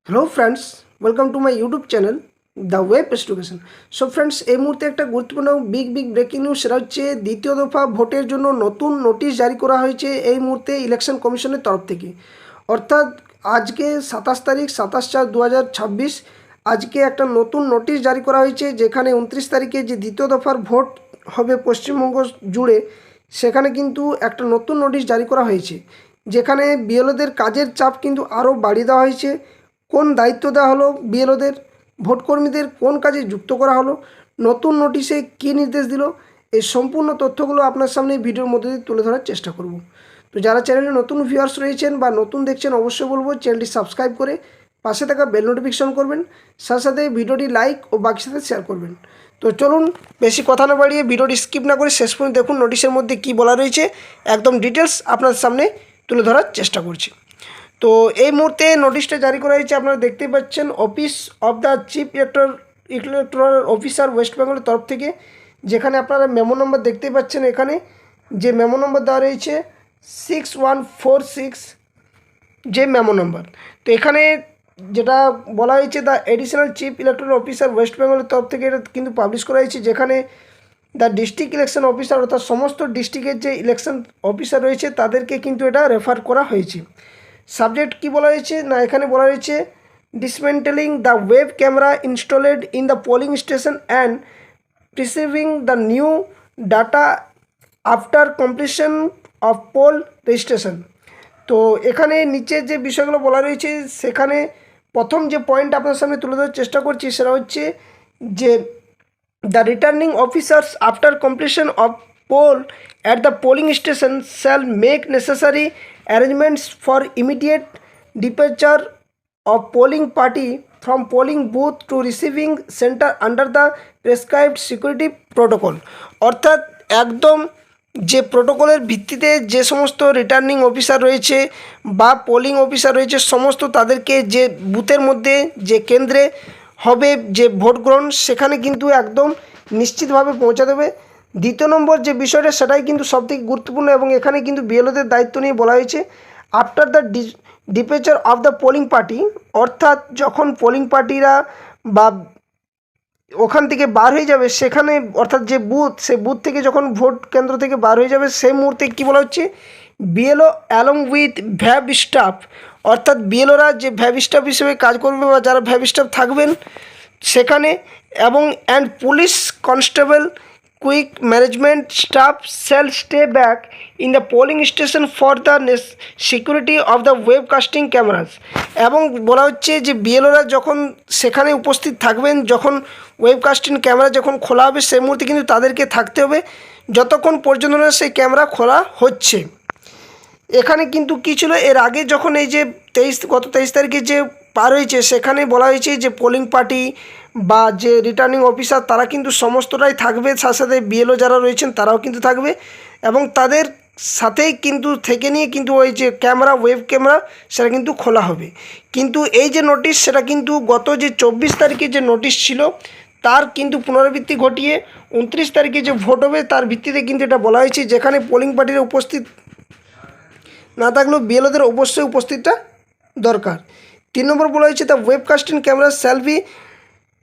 Hello friends, welcome to my YouTube channel the web education. So friends, এই মুহূর্তে একটা গুরুত্বপূর্ণ বিগ ব্রেকিং নিউজ, সেটা হচ্ছে দ্বিতীয় দফা ভোটের জন্য নতুন নোটিশ জারি করা হয়েছে এই মুহূর্তে ইলেকশন কমিশনের তরফ থেকে। অর্থাৎ আজকে 27 তারিখ 27/4/2026 আজকে একটা নতুন নোটিশ জারি করা হয়েছে, যেখানে 29 তারিখে যে দ্বিতীয় দফার ভোট হবে পশ্চিমবঙ্গ জুড়ে, সেখানে কিন্তু একটা নতুন নোটিশ জারি করা হয়েছে, যেখানে বিএলওদের কাজের চাপ কিন্তু আরও বাড়িয়ে দেওয়া হয়েছে। কোন দায়িত্ব দেওয়া হলো বিএলওদের, ভোটকর্মীদের কোন কাজে যুক্ত করা হলো, নতুন নোটিশে কী নির্দেশ দিল, এই সম্পূর্ণ তথ্যগুলো আপনার সামনে ভিডিওর মধ্যে দিয়ে তুলে ধরার চেষ্টা করব। তো যারা চ্যানেলে নতুন ভিউয়ার্স রয়েছেন বা নতুন দেখছেন, অবশ্যই বলবো চ্যানেলটি সাবস্ক্রাইব করে পাশে থাকা বেল নোটিফিকেশন করবেন, সাথে সাথে ভিডিওটি লাইক ও বাকির সাথে শেয়ার করবেন। তো চলুন, বেশি কথা না বাড়িয়ে ভিডিওটি স্কিপ না করে শেষ পর্যন্ত দেখুন নোটিশের মধ্যে কী বলা রয়েছে, একদম ডিটেলস আপনার সামনে তুলে ধরার চেষ্টা করছি। তো এই মুহূর্তে নোটিশটা জারি করা হয়েছে, আপনারা দেখতেই পাচ্ছেন, office of the chief electoral officer West বেঙ্গলের তরফ থেকে, যেখানে আপনারা মেমো নম্বর দেখতেই পাচ্ছেন। এখানে যে মেমো নম্বর দেওয়া রয়েছে 6146 যে মেমো নম্বর। তো এখানে যেটা বলা হয়েছে, the additional chief electoral officer West বেঙ্গলের তরফ থেকে এটা কিন্তু পাবলিশ করা হয়েছে, যেখানে দ্য ডিস্ট্রিক্ট ইলেকশন অফিসার অর্থাৎ সমস্ত ডিস্ট্রিক্টের যে ইলেকশন অফিসার রয়েছে তাদেরকে কিন্তু এটা রেফার করা হয়েছে। সাবজেক্ট কি বলা হয়েছে না, এখানে বলা হয়েছে dismantling the web camera installed in the polling station and receiving the new data after completion of poll registration. তো এখানে নিচে যে বিষয়গুলো বলা রয়েছে, সেখানে প্রথম যে পয়েন্ট আপনার সামনে তুলে ধরার চেষ্টা করছি, সেটা হচ্ছে যে the returning officers after completion of poll at the polling station shall make necessary arrangements for immediate departure of polling party from polling booth to receiving center under the prescribed security protocol। অর্থাৎ একদম যে প্রোটোকলের ভিত্তিতে যে সমস্ত returning officer রয়েছে বা polling officer রয়েছে, সমস্ত তাদেরকে যে বুথের মধ্যে যে কেন্দ্রে হবে যে ভোট গ্রহণ, সেখানে কিন্তু একদম নিশ্চিতভাবে পৌঁছে দেবে। দ্বিতীয় নম্বর যে বিষয়টা, সেটাই কিন্তু সবথেকে গুরুত্বপূর্ণ, এবং এখানে কিন্তু বিএলওদের দায়িত্ব নিয়ে বলা হয়েছে after the departure of the polling party. অর্থাৎ যখন পোলিং পার্টিরা বা ওখান থেকে বার হয়ে যাবে, সেখানে অর্থাৎ যে বুথ, সে বুথ থেকে যখন ভোট কেন্দ্র থেকে বার হয়ে যাবে, সেই মুহূর্তে কী বলা হচ্ছে, বিএলও অ্যালং উইথ ভ্যাব স্টাফ, অর্থাৎ বিএলওরা যে ভ্যাব স্টাফ হিসেবে কাজ করবে বা যারা ভ্যাব স্টাফ থাকবেন সেখানে, এবং and police constable quick management staff shall stay back in the polling station for the security of the webcasting cameras. এবং বলা হচ্ছে যে বিএলওরা যখন সেখানে উপস্থিত থাকবেন, যখন ওয়েবকাস্টিং ক্যামেরা যখন খোলা হবে, সেই মুহূর্তে কিন্তু তাদেরকে থাকতে হবে যতক্ষণ পর্যন্ত না সেই ক্যামেরা খোলা হচ্ছে। এখানে কিন্তু কী ছিল, এর আগে যখন এই যে গত 23 তারিখে যে পার হয়েছে, সেখানে বলা হয়েছে যে পোলিং পার্টি বা যে রিটার্নিং অফিসার তারা কিন্তু সমস্তটাই থাকবে, সাথে সাথে বিএলও যারা রয়েছেন তারাও কিন্তু থাকবে, এবং তাদের সাথেই কিন্তু থেকে নিয়ে কিন্তু ওই যে ক্যামেরা, ওয়েব ক্যামেরা, সেটা কিন্তু খোলা হবে। কিন্তু এই যে নোটিশ, সেটা কিন্তু গত যে 24 তারিখে যে নোটিশ ছিল তার কিন্তু পুনরাবৃত্তি ঘটিয়ে 29 তারিখে যে ভোট হবে তার ভিত্তিতে কিন্তু এটা বলা হয়েছে, যেখানে পোলিং পার্টির উপস্থিত না থাকলেও বিএলওদের অবশ্যই উপস্থিতটা দরকার। 3 নম্বর বলা হয়েছে, the webcasting camera shall be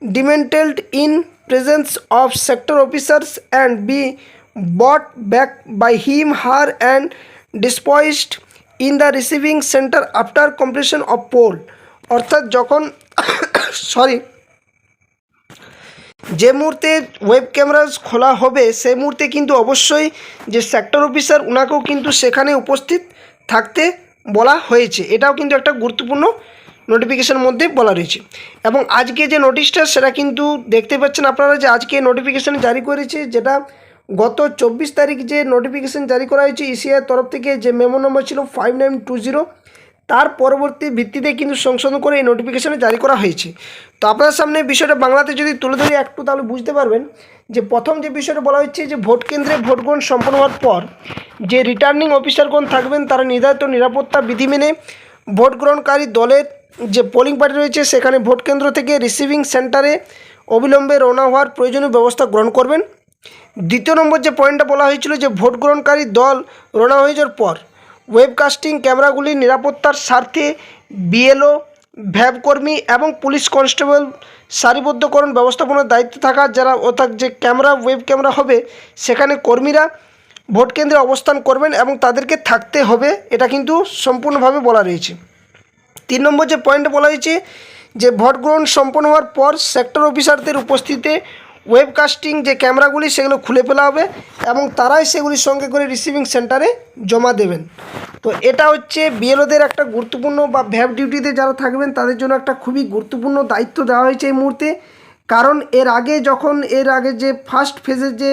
dismantled in presence of sector officers and be bought back by him her and disposed in the receiving centre after completion of poll. অর্থাৎ যখন যে মুহূর্তে ওয়েব ক্যামেরা খোলা হবে, সেই মুহূর্তে কিন্তু অবশ্যই যে সেক্টর অফিসার, ওনাকেও কিন্তু সেখানে উপস্থিত থাকতে বলা হয়েছে। এটাও কিন্তু একটা গুরুত্বপূর্ণ নোটিফিকেশনের মধ্যে বলা রয়েছে। এবং আজকে যে নোটিশটা, সেটা কিন্তু দেখতে পাচ্ছেন আপনারা যে আজকে নোটিফিকেশান জারি করেছে, যেটা গত 24 তারিখ যে নোটিফিকেশান জারি করা হয়েছে ইসিআইয়ের তরফ থেকে, যে মেমো নম্বর ছিল 5920, তার পরবর্তী ভিত্তিতে কিন্তু সংশোধন করে এই নোটিফিকেশানে জারি করা হয়েছে। তো আপনার সামনে বিষয়টা বাংলাতে যদি তুলে ধরি একটু, তাহলে বুঝতে পারবেন যে প্রথম যে বিষয়টা বলা হচ্ছে যে ভোট কেন্দ্রে ভোট গ্রহণ সম্পন্ন হওয়ার পর যে রিটার্নিং অফিসারগণ থাকবেন, তারা নির্ধারিত নিরাপত্তা বিধি মেনে ভোট গ্রহণকারী দলের যে পোলিং পার্টি রয়েছে সেখানে ভোট কেন্দ্র থেকে রিসিভিং সেন্টারে অবিলম্বে রওনা হওয়ার প্রয়োজনীয় ব্যবস্থা গ্রহণ করবেন। দ্বিতীয় নম্বর যে পয়েন্টটা বলা হয়েছিল, যে ভোট গ্রহণকারী দল রওনা হয়ে যাওয়ার পর ওয়েবকাস্টিং ক্যামেরাগুলির নিরাপত্তার স্বার্থে বিএলও ভ্যাব কর্মী এবং পুলিশ কনস্টেবল সারিবদ্ধকরণ ব্যবস্থাপনার দায়িত্বে থাকা যারা, অর্থাৎ যে ক্যামেরা ওয়েব ক্যামেরা হবে সেখানে কর্মীরা ভোট কেন্দ্রে অবস্থান করবেন এবং তাদেরকে থাকতে হবে, এটা কিন্তু সম্পূর্ণভাবে বলা রয়েছে। 3 নম্বর যে পয়েন্ট বলা হয়েছে যে ভোট গ্রহণ সম্পন্ন হওয়ার পর সেক্টর অফিসারদের উপস্থিতিতে ওয়েবকাস্টিং যে ক্যামেরাগুলি সেগুলো খুলে ফেলা হবে এবং তারাই সেগুলির সঙ্গে করে রিসিভিং সেন্টারে জমা দেবেন। তো এটা হচ্ছে বিএলওদের একটা গুরুত্বপূর্ণ বা ভ্যাব ডিউটিতে যারা থাকবেন তাদের জন্য একটা খুবই গুরুত্বপূর্ণ দায়িত্ব দেওয়া হয়েছে এই মুহূর্তে। কারণ এর আগে যে ফার্স্ট ফেজের যে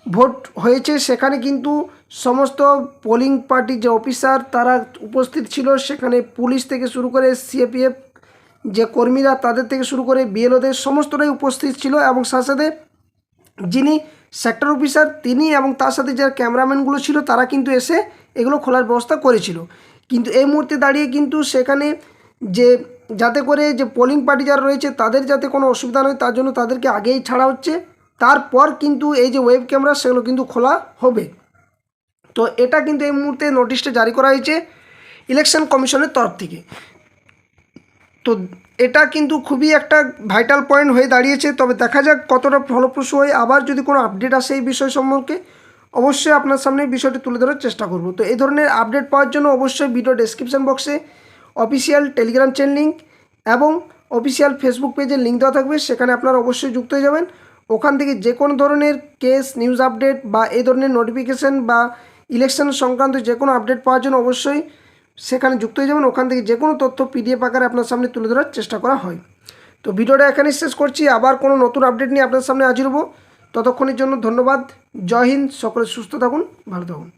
ভোট হয়েছে সেখানে কিন্তু সমস্ত পোলিং পার্টির যে অফিসার তারা উপস্থিত ছিল, সেখানে পুলিশ থেকে শুরু করে সিএপিএফ যে কর্মীরা তাদের থেকে শুরু করে বিএলওদের সমস্তটাই উপস্থিত ছিল এবং সাথে সাথে যিনি সেক্টর অফিসার তিনি এবং তার সাথে যারা ক্যামেরাম্যানগুলো ছিল তারা কিন্তু এসে এগুলো খোলার ব্যবস্থা করেছিল। কিন্তু এই মুহূর্তে দাঁড়িয়ে কিন্তু সেখানে যে যাতে করে যে পোলিং পার্টি যারা রয়েছে তাদের যাতে কোনো অসুবিধা নয় তার জন্য তাদেরকে আগেই ছাড়া হচ্ছে, তারপর কিন্তু এই যে ওয়েব ক্যামেরা সেগুলো কিন্তু খোলা হবে। তো এটা কিন্তু এই মুহূর্তে নোটিশটা জারি করা হয়েছে ইলেকশন কমিশনের তরফ থেকে। তো এটা কিন্তু খুবই একটা ভাইটাল পয়েন্ট হয়ে দাঁড়িয়েছে, তবে দেখা যাক কতটা ফলপ্রসূ হয়। আবার যদি কোনো আপডেট আসে এই বিষয় সম্পর্কে অবশ্যই আপনার সামনে বিষয়টি তুলে ধরার চেষ্টা করব। তো এই ধরনের আপডেট পাওয়ার জন্য অবশ্যই ভিডিও ডেসক্রিপশন বক্সে অফিসিয়াল টেলিগ্রাম চ্যানেল লিঙ্ক এবং অফিসিয়াল ফেসবুক পেজের লিঙ্ক দেওয়া থাকবে, সেখানে আপনারা অবশ্যই যুক্ত হয়ে যাবেন। ওখান থেকে যে কোনো ধরনের কেস নিউজ আপডেট বা এই ধরনের নোটিফিকেশান বা ইলেকশন সংক্রান্ত যে কোনো আপডেট পাওয়ার জন্য অবশ্যই সেখানে যুক্ত হয়ে যাবেন। ওখান থেকে যে কোনো তথ্য পিডিএফ আকারে আপনার সামনে তুলে ধরার চেষ্টা করা হয়। তো ভিডিওটা এখানেই শেষ করছি, আবার কোনো নতুন আপডেট নিয়ে আপনার সামনে হাজির হব। ততক্ষণের জন্য ধন্যবাদ। জয় হিন্দ, সকলে সুস্থ থাকুন, ভালো থাকুন।